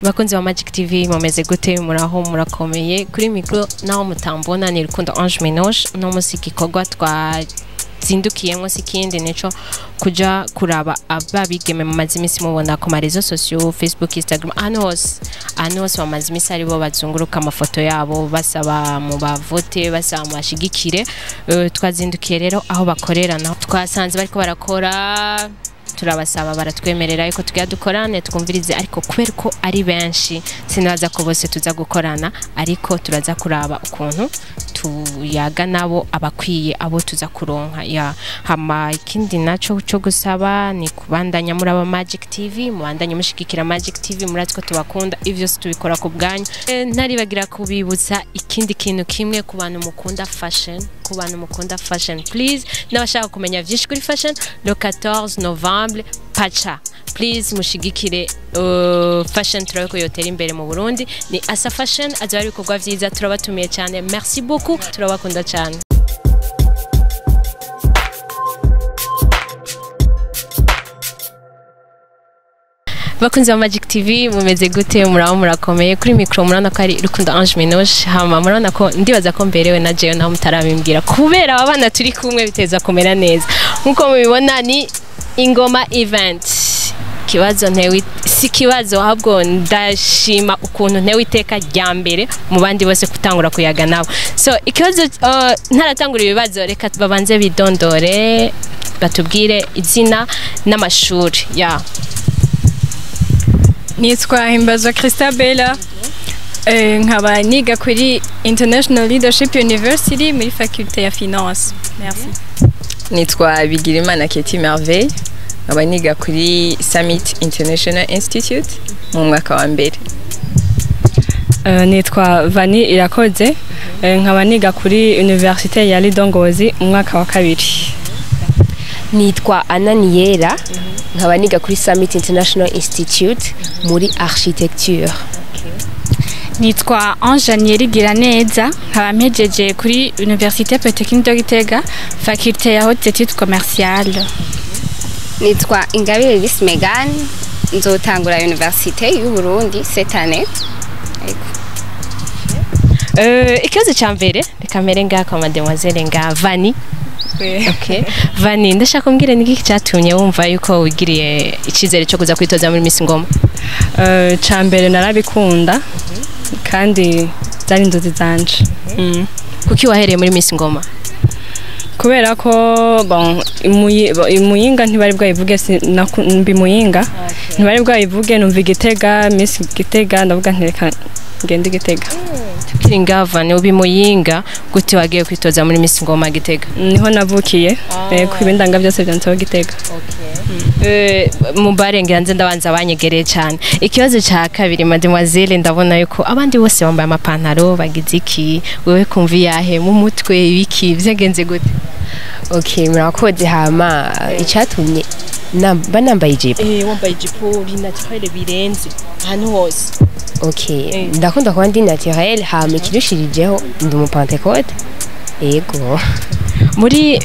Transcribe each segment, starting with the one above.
Bakunzi wa Magic TV mumeze gute muraho murakomeye kuri micro naho mutambona ni Rukundo Ange Menoche no musiki kogwa twazindukiyemo sikindi nico kuja kuraba ababigeme mu mazimisi mubona ku marezo sociaux Facebook Instagram anos bamazimisi ari bo bazunguruka amafoto yabo basaba mu bavote basaba mu bashigikire twazindukiye rero aho bakorera naho twasanze bariko barakora turabasaba baratwemerera yuko tugiye dukorane twumvirize ariko kubera ko ari benshi sinaza ko bose tuza gukorana ariko turaza kuraba ukuntu tuyaga nabo abakwiye abo tuza kuronka ya hama ikindi naco cyo gusaba ni kubandanya muri aba Magic TV mubandanye mushigikira Magic TV muratiko tubakunda ivyo tubikora ku bwanyu ntari bagira kubibutsa ikindi kintu kimwe ku bantu mukunda fashion please nabashaka kumenya vyinshi kuri fashion le 14 novembre pacha please mushigikire fashion turako yotera imbere mu Burundi ni asa fashion azari bikorwa vyiza turabatumiye cyane merci beaucoup turabakunda cyane Bakunzi wa Magic TV mumeze gute muraho murakomeye kuri micro murana ko ari Rukundo Ange Menoche hama murana ko ndibaza ko mberewe na jewe naho mutarabimbwira kubera abana turi kumwe biteza kumera neza nkuko mubibona ni NGOMA event kibazo ntewe si kibazo ahubwo ndashima ukuntu ntewe iteka rya mbere mu bandi bose kutangura kuyaga nabo so ikibazo ntaratangura ibibazo reka babanze bidondore batubwire izina n'amashuri ya Nitwa Himbazo Christabella nkaba niga kuri International Leadership University muri faculté ya finance. Merci. Nitwa Bigirimana Keti Merveille nkaba niga kuri Summit International Institute mu mwaka wa mbere. Nitwa Vani Irakoze nkaba niga kuri Université ya Lidongozi mu mwaka wa kabiri. Nitwa Ananiera nkaba niga kuri Summit International Institute muri architecture. Nitwa Ange Giraneza nkaba mpejeje kuri Université Polytechnique de Gitega faculté ya haute études commerciales. Nitwa Ingabire Bismegan nzotangura Université y'u Burundi cette année. Ikibazo cyambere reka mere ngaka mademoiselle nga Vani Okay. Vani ndashaka mbwire niki cyatumye wumva yuko wigiriye ikizere cyo kuza kwitoza muri Miss Ngoma? Cyambere narabikunda kandi zari inzozi zanje. Kuki wahereye muri Miss Ngoma? Kubera ko bon imuyinga ntibari bwayivuge mbi muyinga ntibari bwayivuge numva Gitega Miss Gitega ndavuga ntereka ngende Gitega. Tukiri ngava ni ubimuyinga gute wagiye kwitoza muri Miss Ngoma Gitega? Niho navukiye kwibindanga byose byanze Gitega. Mubarengera nze ndabanza banyegereye cyane. Ikibazo cya kabiri mademoiselle ndabona yuko abandi bose bambaye amapantaro bagize iki wewe kumva yahe mu mutwe ibiki byagenze gute? Okay murakoze hama icyatumye banambaye ijipo wambaye ijipo rinaturele birenze ahantu hose. Okay ndakunda kuba ndi naturel hama kirushirijeho ndi mu Pentecote yego muri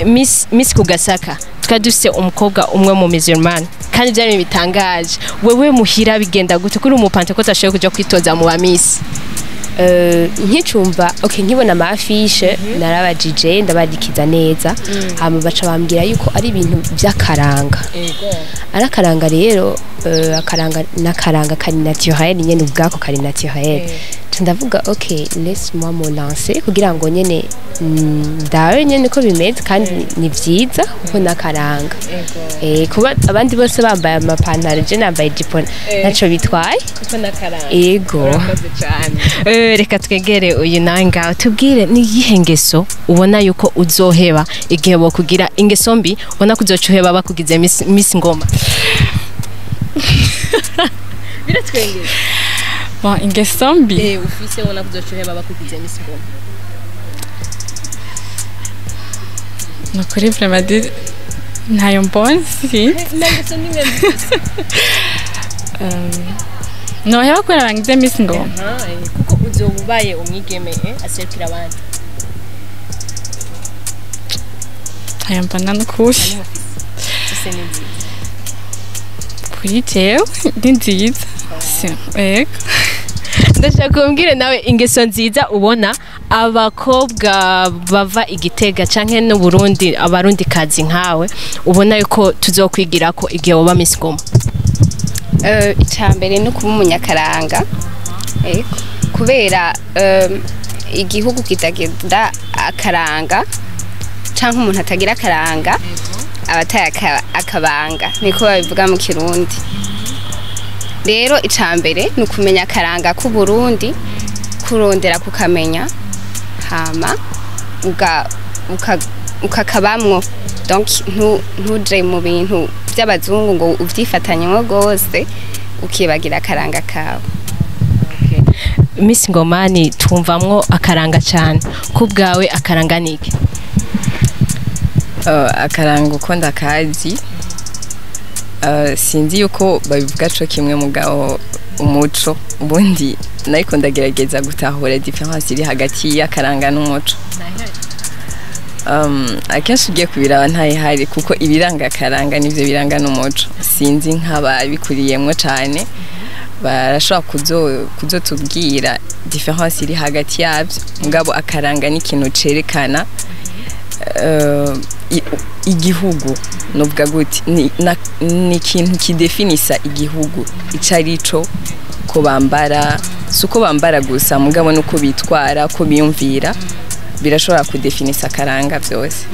Miss Kugasaka twaduse umukobwa umwe mu musulman kandi byari bitangaje wewe muhira bigenda gute kuri mu Pentecote ashoye kuja kwitoza mu ba Miss nkicumva okay nkibona ama affiche narabajije ndabadikiza neza hama baca bambwira yuko ari ibintu by'akaranga arakaranga rero akaranga nakaranga kari naturel nyene ubwako kari naturel ndavuga okay laisse moi me lancer kugira ngo nyene ndawe nyene ko bimeze kandi ni vyiza kuko nakaranga kuba abandi bose bambaye amapantaro je nambaye ijipo naco bitwaye kuko nakaranga yego reka twegere uyu nawe ngaho tubwire ni yihe ngeso ubona yuko uzoheba igihe bo kugira ingeso mbi ubona kuzocuheba bakugize Miss Ngoma? Biratwengera bon ingeso mbi ufise ubona kuzocuheba bakugize Miss Ngoma? Nukuri vraiment ntayo mbonsi no heba kwera bangize Miss Ngoma kuko uzobubaye umwigeme aserukira abandi ntayo mbona n'ukuri kuri tewe ni nziza Ego. ndashaka kumbwire nawe ingeso nziza ubona abakobwa bava igitega canke no Burundi abarundi kazi nkawe ubona yuko tuzokwigira ko igihe woba Miss Ngoma. Icambere no kuba umunyakaranga kubera igihugu kitagenda akaranga canke umuntu atagira akaranga abataye akabanga niko babivuga mu Kirundi. Rero icambere ni ukumenya akaranga ku Burundi kurondera kukamenya hama ukakabamwo donc ntuje mu bintu by'abazungu ngo uvyifatanyemo gose ukibagira akaranga kawe. Miss Ngoma ni twumvamwo akaranga cyane kubwawe akaranga niki? Akaranga uko ndakazi sinzi yuko babivuga co kimwe mugabo umuco ubundi nariko ndagerageza gutahura difference iri hagati y'akaranga n'umuco. Akenshi ugiye kubiraba ntayihari kuko ibiranga akaranga nivyo biranga n'umuco sinzi nk'ababikuriyemwo cane barashobora kuzotubwira difference iri hagati yavyo mugabo akaranga ni ikintu cerekana igihugu novuga gute ni ikintu kidefinisa igihugu icarico ko bambara suko bambara gusa mugabo nuko bitwara ko biyumvira birashobora kudefinisa akaranga vyose.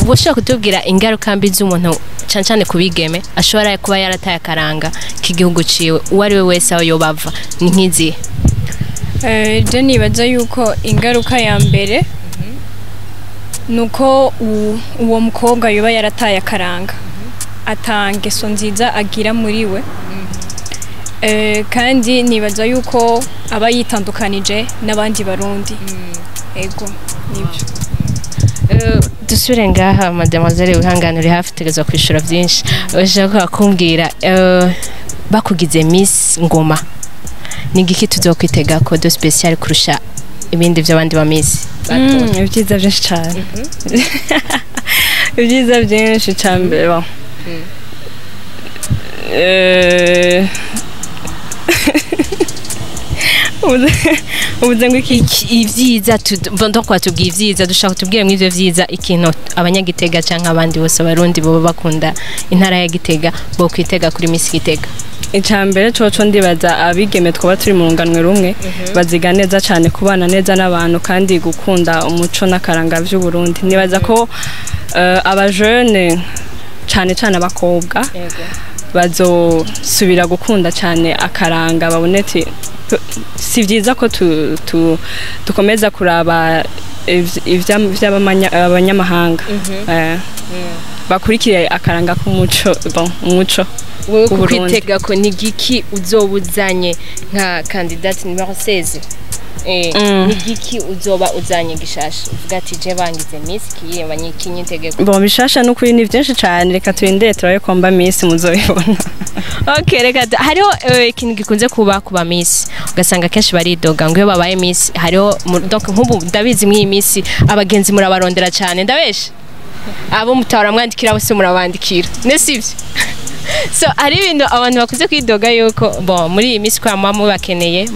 Woshobora kutubwira ingaruka mbi z'umuntu cyane kubigeme ashobora kuba yarataye akaranga k'igihugu ciwe uwari we wese aho yobava ni nkizi? Je nibaza yuko ingaruka ya mbere nuko uwo mukobwa yoba yarataye akaranga atangeso nziza agira muri we. Kandi nibaza yuko aba yitandukanije n'abandi barundi. Ego nibyo. Dusubire ngaha mademoiselle wihanganire hafi tegeza kwishura byinshi ushaka kumbwira bakugize Miss Ngoma ni giki tuzokwitega ko do special kurusha ibindi by'abandi ba Miss? Ibyiza byinshi cyane. Ibyiza byinshi cyane ba ubuze ngo ivyiza donc watubwiye ivyiza dushaka tubwire mu ivyo vyiza ikintu abanyagitega canke abandi bose abarundi bo bakunda intara ya Gitega bo kwitega kuri Miss Gitega. Icambere coco ndibaza abigeme twaba turi mu runganwe rumwe baziga neza cyane kubana neza n'abantu kandi gukunda umuco n'akaranga vy'u Burundi. Nibaza ko aba jeune cyane abakobwa bazosubira gukunda cyane akaranga baboneti si vyiza ko tukomeza kuraba ivy'abanyamahanga bakurikire akaranga k'umuco umuco wewe kwitega ko ni giki uzobuzanye nka candidate numero 16 ni giki uzoba uzanye gishasha uvuga ati je bangize Miss kiye banyikinyitegeko bon bishasha no kuri ni byinshi cyane reka twindeye turabe komba Miss muzobibona. Okay reka hariho ikintu gikunze kuba Miss ugasanga kenshi baridoga ngo iyo babaye Miss hariho donc nk'ubu ndabizi mw'iyi Miss abagenzi murabarondera cyane ndabeshe abo mutara mwandikira bose murabandikira nesivyo. So ari ibintu abantu bakuze kwidoga yuko bon muri iyi Miss kwa mama bakeneye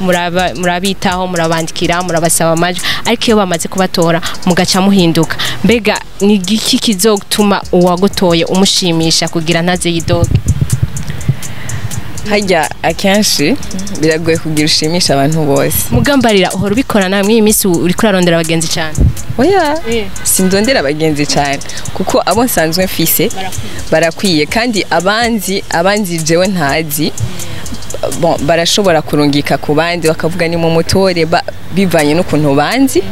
murabitaho murabandikira murabasaba amajwi ariko iyo bamaze kubatora mugaca muhinduka mbega ni giki kizotuma uwagutoye umushimisha kugira ntaze yidoge? Hajya akenshi biragoye kugira ushimisha abantu bose mugambarira uhora ubikora nawe mw'iyi Miss uri kurarondera abagenzi cyane? Oya sindondera abagenzi cyane kuko abo nsanzwe mfise barakwiye kandi abanzi jewe ntazi bon barashobora kurungika ku bandi bakavuga ni mu mutore bivanye n'ukuntu banzi.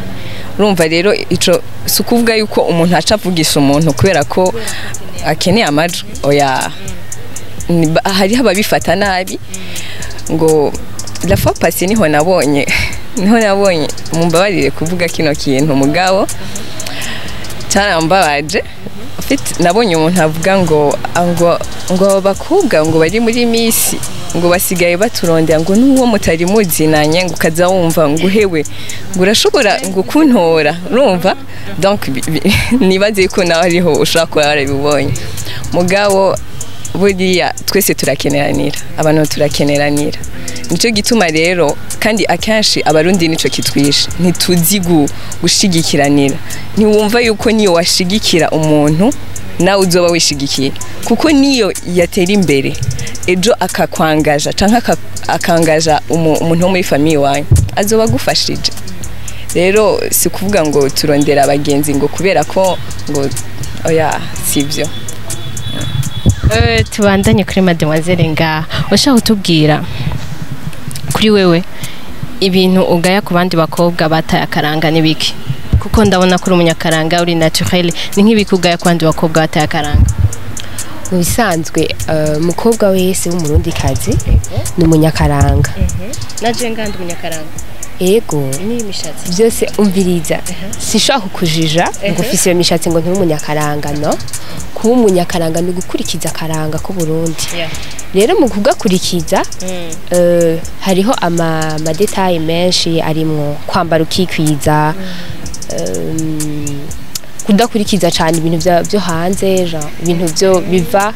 Urumva rero ico sukuvuga yuko umuntu aca avugisha umuntu kubera ko akeneye amajwi. Oya hari ababifata nabi ngo la fois passée niho nabonye mumbabarire kuvuga kino kintu mugabo carambabaje nabonye umuntu avuga ngo bakubwa ngo bari muri Miss ngo basigaye baturondera ngo nuwo mutari muzinanye ngo kaza wumva ngo hewe ngo urashobora ngo kuntora urumva donc nibaze ko nawe ariho ushaka ko yarabibonye mugabo buriya twese turakeneranira abantu turakeneranira nico gituma rero kandi akenshi abarundi nico kitwishe ntituzi gushigikiranira ntiwumva yuko niyo washigikira umuntu nawe uzoba wishigikiye kuko niyo yatera imbere ejo akakwangaja canke akangaja umuntu wo muri famille wanyu azoba gufashije rero si kuvuga ngo turondera abagenzi ngo kubera ko ngo oya sivyo. Tubandanye kuri mademoiselle nga ushaka kutubwira kuri wewe ibintu ugaya ku bandi bakobwa bataye akaranga nibiki kuko ndabona kuri umunyakaranga uri naturel ni nk'ibiki ugaya ku bandi bakobwa bataye akaranga mu bisanzwe umukobwa wese w'umurundi kazi ni umunyakaranga naje ngandi umunyakaranga ego ni imishatsi byose umviriza sinshaka kukujija ngo ufise iyo mishatsi ngo ntube umunyakaranga no kuba umunyakaranga ni gukurikiza akaranga ko Burundi rero mu kugakurikiza hariho amadetaye menshi arimwo kwambara ukikwiza kudakurikiza cyane ibintu byo hanze ibintu byo biva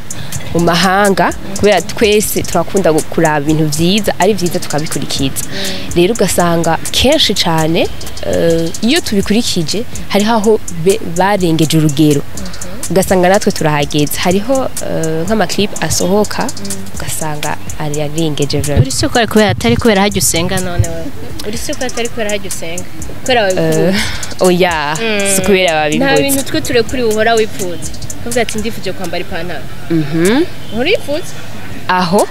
mu mahanga kubera twese turakunda kuraba ibintu byiza ari byiza tukabikurikiza rero ugasanga kenshi cyane iyo tubikurikije hariho aho barengeje urugero ugasanga natwe turahageze hariho nk'amaklipe asohoka ugasanga ari yarengeje uri se ko kubera atari kubera hajya usenga none uri se ko atari kubera hajya usenga kubera babikunda oya si kubera babikunda nta bintu twe ture kuri uhora wipfuza kuvuga ati ndifuje kwambara ipantaro urifuza aho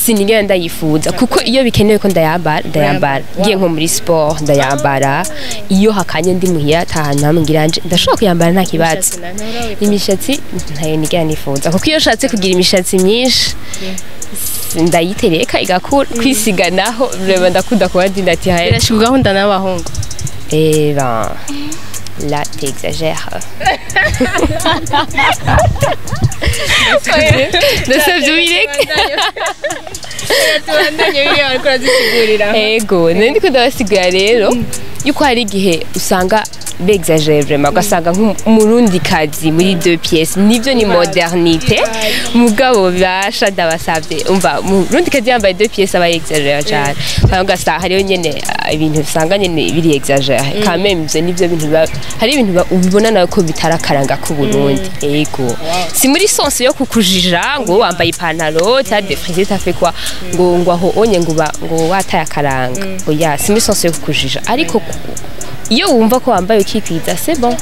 sinigera ndayifuza kuko iyo bikenewe ko ndayambara ngiye nko muri sport ndayambara iyo hakanye ndi muhiya tahana hamngiranje ndashobora kuyambara nta kibazo imishatsi ntayo nigera nifuza kuko iyo shatse kugira imishatsi myinshi ndayitereka igakura kwisiga naho reba ndakunda kuba ndati haye irashuga hunda n'abahungu là t'exagères. Ego nandi ko ndabasigura rero yuko hari igihe usanga bexagere vraiment ugasanga nk'umurundi kazi muri 2 pièces nivyo ni modernité mugabo basha ndabasavye umva umurundi kazi yambaye 2 pièces aba exagere cyane ugasanga hariyo nyene ibintu usanga nyene biri exagere quand même ivyo nivyo bintu hari ibintu ubibona nawe ko bitarakaranga ku Burundi ego si muri sens yo kukujija ngo wambaye ipantaro ta défrisé ta fait quoi ngo aho onye ngo wataye akaranga oya si muri sens yo kukujija ariko iyo wumva ko wambaye ukikwiza c'est bon.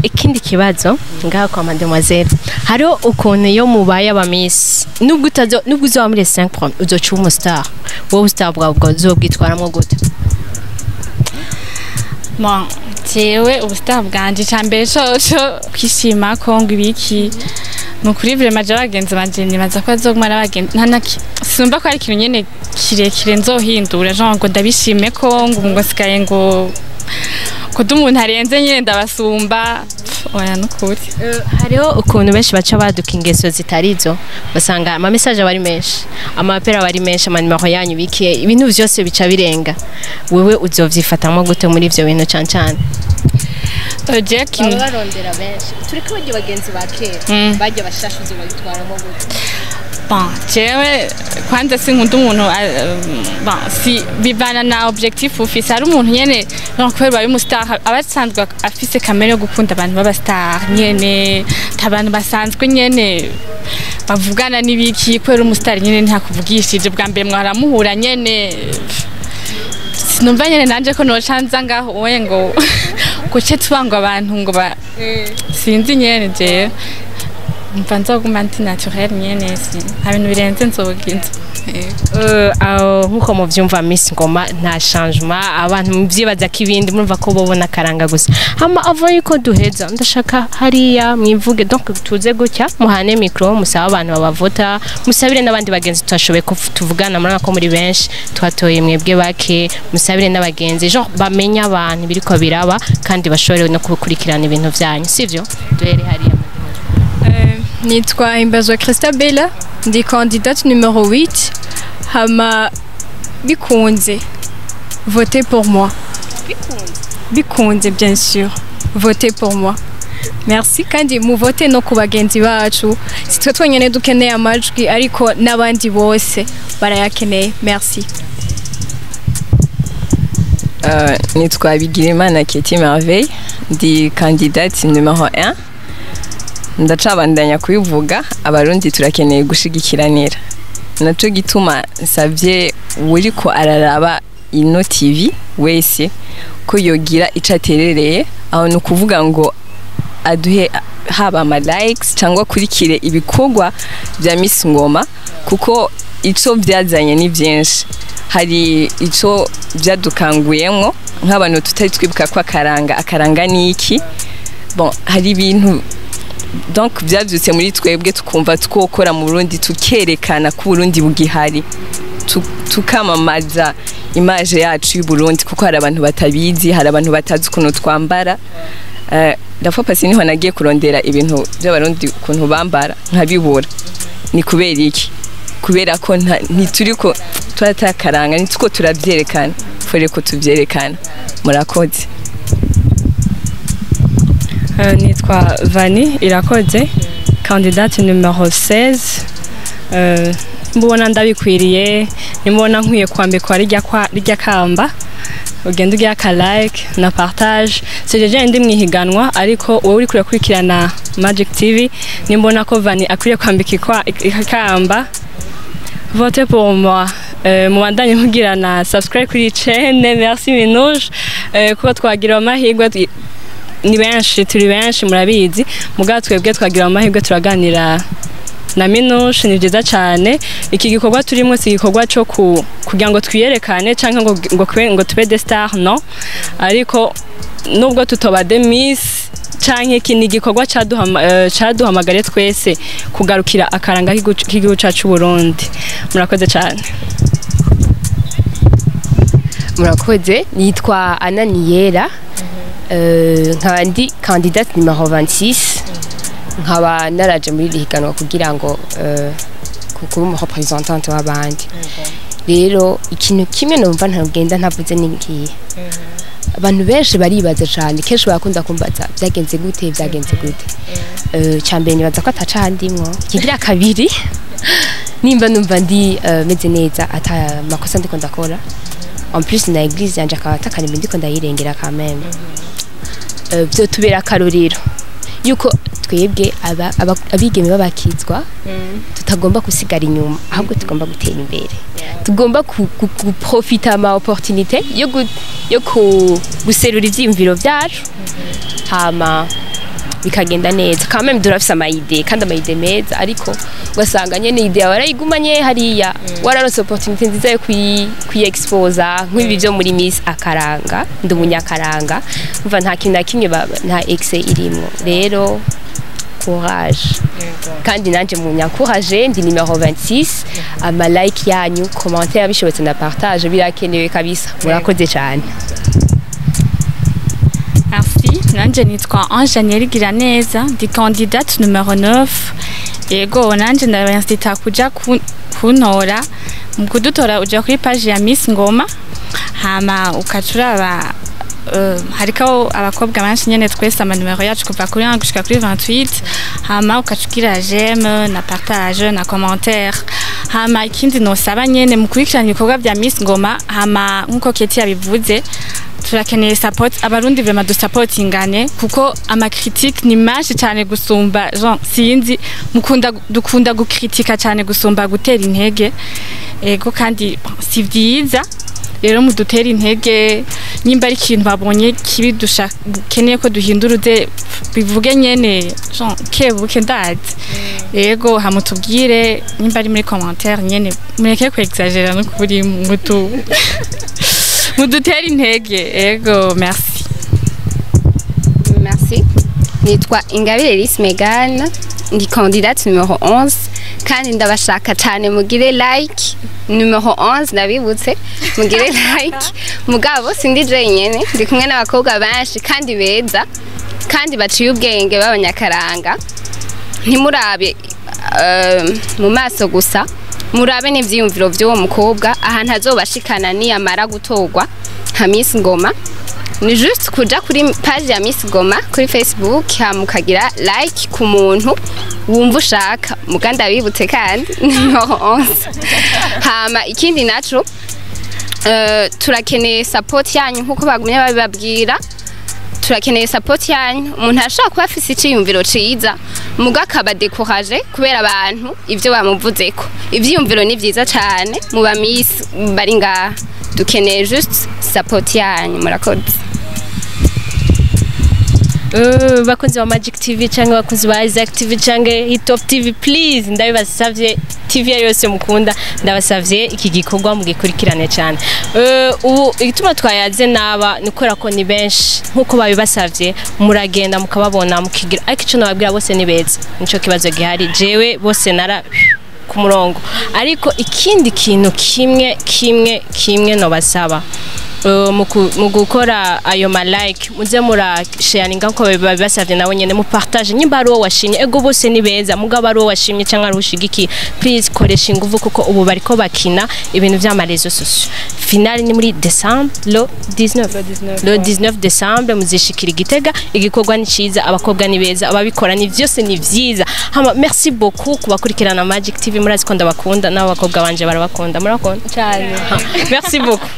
Ikindi kibazo ngaha kwa mademoiselle hariho ukuntu yo mubaye abamisi nubwo uzoba muri 5 prom uzoca umustar wowe star bwawe uzobwitwaramwo gute? Bon jewe ubustar bwanje cyambere cyo kwishima ko ngo ibiki nukuri vraiment abagenzi banje nibaza ko azogumara abagenzi ntanaki simba ko ari ikintu nyene kirekire nzohindura genre ngo ndabishime ko ngo sikaye ngo ko dumuntu arenze nyene ndabasumba oya nukuri hariho ukuntu benshi baca baduka ingeso zitarizo basanga ama message bari menshi amapera bari menshi amanimero yanyu bikiye ibintu byose bica birenga wewe uzovyifatamo gute muri ivyo bintu cyane Jack barondera benshi turiko bagiye bagenzi ba kera bagiye bashashuze bagitwaramo gute bon jewe kwanza sinkunda umuntu bon si bivana na objectif ufise ari umuntu nyene kwera bari mu star abasanzwe afise kamere yo gukunda abantu baba star nyene tabantu basanzwe nyene bavugana nibiki kwera umustar nyene ntakuvugishije bwa mbere mwaramuhura nyene sinumva nyene nanje ko nocanza ngaho oye ngo kuce tubangwa abantu ngo sinzi nyene je mpanza kumanti naturel nyene si ibintu birenze nzoginza nkuko muvyumva Miss Ngoma nta changement abantu muvyibaza kibindi murumva ko bobona karanga gusa hama ava yuko duheza ndashaka hariya mwivuge donc tuze gutya muhane micro musaba abantu babavota musabire n'abandi bagenzi twashoboye ko tuvugana muri ako muri benshi twatoye mwebwe bake musabire n'abagenzi genre bamenya abantu biriko biraba kandi bashobore no kukurikirana ibintu vyanyu sivyo duhere hariya nitwa Imbazwa Christabella ndi candidate numéro 8 hama bikunze votez pour moi bikunze bien sûr votez pour moi merci kandi muvote no ku bagenzi bacu si twe twenyene dukeneye amajwi ariko n'abandi bose barayakeneye merci. Nitwa Bigirimana Keti Merveille ndi candidate numero 1 ndacabandanya kubivuga abarundi turakeneye gushigikiranira naco gituma savye uri ko araraba ino TV wese ko yogira icaterereye aho no kuvuga ngo aduhe haba ama likes cyangwa kurikire ibikorwa bya Miss Ngoma kuko ico byazanye ni byinshi hari ico byadukanguyemo nk'abantu tutari twibuka ko akaranga ni iki bon hari ibintu donc byavyutse muri twebwe tukumva twokora mu Burundi tukerekana ko Burundi bugihari tukamamaza image yacu y'u Burundi kuko hari abantu batabizi hari abantu batazi ukuntu twambara dafa pasi niho nagiye kurondera ibintu by'abarundi ukuntu bambara nkabibura ni kubera iki kubera ko ntituriko turatakaranga nituko turavyerekana fore ko tuvyerekana murakoze. Nitwa Vani Irakoze candidate numero 16 mbona ndabikwiriye nimbona nkwiye kwambikwa rijya kamba ugenda ugiye aka like na partage sejeje ndi mwihiganwa ariko wowe uri kurikirana Magic TV nimbona ko Vani akwiye kwambikwa ikamba votez pour moi. Mubandanye mugirana subscribe kuri chaîne merci Minouche kuko twagira amahirwe ni benshi turi benshi murabizi muga twebwe twagira amahirwe turaganira na Minouche ni byiza cyane iki gikorwa turimo si gikorwa cyo kugira ngo twiyerekane canke ngo tube des stars no ariko nubwo tutoba de Miss canke kini gikorwa caduhamagare twese kugarukira akaranga k'igihugu cacu Burundi murakoze cyane. Murakoze nitwa Ananiyera nkaba ndi candidate numero 26 nkaba naraje muri lihiganwa kugira ngo kuba mu representante w'abandi rero ikintu kimwe numva ntagenda ntavuze ningiye abantu benshi baribaza cyane kenshi bakunda kumbaza byagenze gute cyambere nibaza ko ataca handimwo kigira kabiri nimba numva ndi meze neza ata makosa ndiko ndakora en plus na église yanje akaba atakanimba ndiko ndayirengera quand même byo tubera akarorero yuko twebwe abigeme babakizwa tutagomba kusigara inyuma ahubwo tugomba gutera imbere tugomba guprofita ama opportunité yo guserura ivyimviro byacu hama bikagenda neza quand même durafise ama idée kandi ama idée meza ariko ugasanga nyene idée warayigumanye hariya wararonse opportunité nziza yo kwiexposa nk'ibi byo muri Miss akaranga ndi umunyakaranga umva nta kintu nakimwe nta excès irimo rero courage kandi nanje munyancourage ndi numero 26 ama like yanyu commentaire bishobotse na partage birakenewe kabisa murakoze cyane. Merci. Nanje nitwa Angenieri Giraneza ndi candidate numero 9 yego nanje ndabansita kuja kuntora mu kudutora uja kuri page ya Miss Ngoma hama ukacuraba hariko abakobwa benshi nyene twese ama numero yacu kuva kuri 1 gushika kuri 28 hama ukacukira j'aime na partage na commentaire hama ikindi nosaba nyene mukurikirana ibikorwa bya Miss Ngoma hama nkuko Keti yabivuze turakeneye support abarundi vraiment de supportingane kuko ama critique ni menshi cyane gusumba genre sinzi dukunda gukritika cyane gusumba gutera intege ego kandi si vyiza rero mudutera intege nyimba ari ikintu babonye kibi dukeneye ko duhinduruze bivuge nyene genre kebuke ndazi ego hamutubwire nyimba ari muri commentaire nyene mureke ko exagera no kuri mudutera intege ego merci. Merci. Nitwa Ingabire Lise Megan ndi candidate numero 11 kandi ndabashaka cyane mugire like numero 11 nabibutse mugire like mugabo sindi jenyene ndi kumwe n'abakobwa benshi kandi beza kandi baciye ubwenge b'abanyakaranga ntimurabe mu maso gusa murabe n'ivyiyumviro by'uwo mukobwa ahantu azobashikana niyamara gutorwa nka Miss Ngoma ni juste kuja kuri page ya Miss Goma kuri Facebook hama ukagira like ku muntu wumva ushaka muganda bibutse kandi numero 11 hama ikindi naco turakeneye support yanyu nkuko bagumye babibabwira turakeneye support yanyu umuntu ashaka kuba afise iciyumviro ciza muga akaba découragé kubera abantu ivyo bamuvuzeko ivyiyumviro ni vyiza cyane mu ba Miss bari ngaha dukeneye juste support yanyu murakoze bakunzi ba Magic TV cyangwa bakunzi ba Isaac TV cyangwa Hitop TV please ndabibasavye TV yose mukunda ndabasavye iki gikorwa mugikurikirane cyane ubu igituma twayaze naba nikora ko ni benshi nkuko babibasavye muragenda mukababona mukigira ariko ico nababwira bose ni beza nico kibazo gihari jewe bose nara ku murongo ariko ikindi kintu kimwe no basaba mu gukora ayo ma like muze mura sharinga ko babasavye nawe nyene mu partage nyimba ari wo washimye ego bose ni beza mugabo ari wo washimye cyangwa ari ushigiki please koresha ingufu kuko ubu bariko bakina ibintu vya marezo sociaux finale ni muri December le 19 December muzishikira Igitega igikorwa ni ciza abakobwa ni beza ababikora ni vyose ni vyiza hama merci beaucoup kubakurikirana Magic TV murazi ko ndabakunda n'abakobwa banje barabakunda murakunda cyane merci beaucoup